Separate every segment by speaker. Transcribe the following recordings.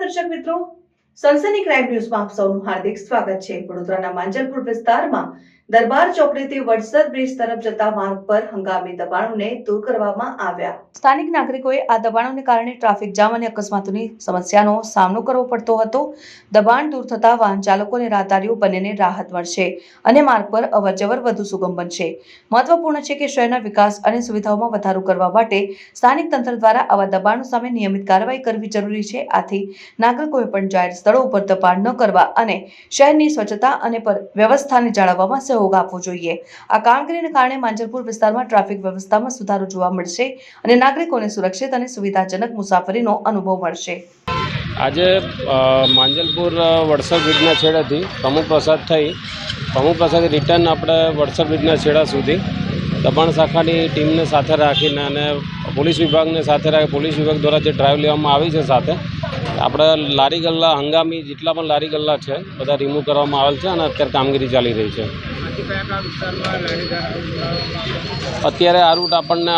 Speaker 1: દર્શક મિત્રો, સનસની ક્રાઇમ ન્યૂઝમાં આપ સૌનું હાર્દિક સ્વાગત છે। વડોદરાના માંજલપુર વિસ્તારમાં દરબાર ચોકડીથી વડસર બ્રિજ તરફ જતા માર્ગ પર હંગામી દબાણોને દૂર કરવામાં આવ્યા। સ્થાનિક નાગરિકોએ આ દબાણોને કારણે ટ્રાફિક જામ અને અકસ્માતોની સમસ્યાનો સામનો કરવો પડતો હતો। દબાણ દૂર થતા વાહન ચાલકો અને રાહદારીઓ બંનેને રાહત મળશે અને માર્ગ પર અવરજવર વધુ સુગમ બનશે। મહત્વપૂર્ણ છે કે શહેરના વિકાસ અને સુવિધાઓમાં વધારો કરવા માટે સ્થાનિક તંત્ર દ્વારા આવા દબાણો સામે નિયમિત કાર્યવાહી કરવી જરૂરી છે। આથી નાગરિકોએ પણ જાહેર સ્થળો ઉપર દબાણ ન કરવા અને શહેરની સ્વચ્છતા અને વ્યવસ્થાને જાળવવામાં સહયોગ આપવો જોઈએ। આ કામગીરીને કારણે માંજલપુર વિસ્તારમાં ટ્રાફિક વ્યવસ્થામાં સુધારો જોવા મળશે અને નાગરિકોને સુરક્ષિત અને સુવિધાજનક મુસાફરીનો અનુભવ મળશે।
Speaker 2: આજે માંજલપુર વડસર બ્રિજના છેડેથી પ્રમુખ પ્રસાદ રિટર્ન આપણે વડસર બ્રિજના છેડા સુધી દબાણ શાખાની ટીમને સાથે રાખીને અને પોલીસ વિભાગને સાથે રાખી પોલીસ વિભાગ દ્વારા જે ડ્રાઈવ લેવામાં આવી છે સાથે આપણે લારી ગલ્લા હંગામી જેટલા પણ લારી ગલ્લા છે બધા રિમૂવ કરવામાં આવેલ છે અને અત્યારે કામગીરી ચાલી રહી છે। અત્યારે આ રૂટ આપણને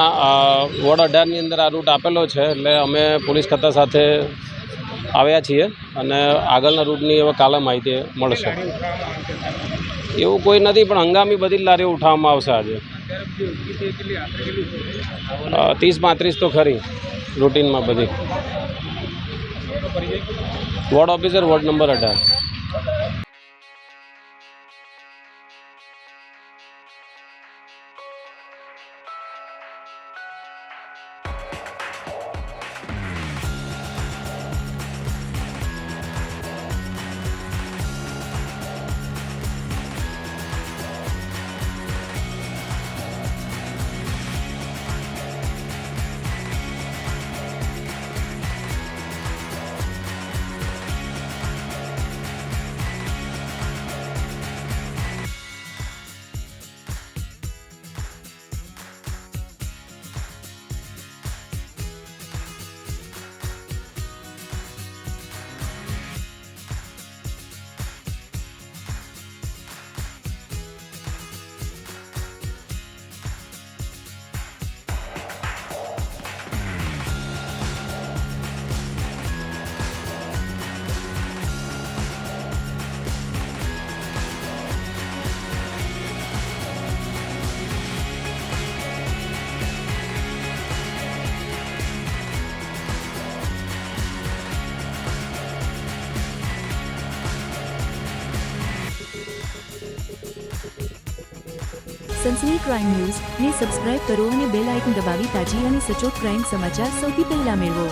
Speaker 2: વોર્ડ 18ની અંદર આ રૂટ આપેલો છે એટલે અમે પોલીસ ખાતા સાથે આવ્યા છીએ અને આગળના રૂટની હવે કાલે માહિતી મળશે। એવું કોઈ નથી પણ હંગામી બધી જ લારીઓ ઉઠાવવામાં આવશે। આજે 30-35 તો ખરી રૂટીનમાં બધી। Ward officer ward number 18।
Speaker 3: Sansani crime news ને સબસ્ક્રાઇબ કરો અને બેલ આઇકન દબાવી તાજી અને સચોટ ક્રાઇમ સમાચાર સૌથી પહેલા મેળવો।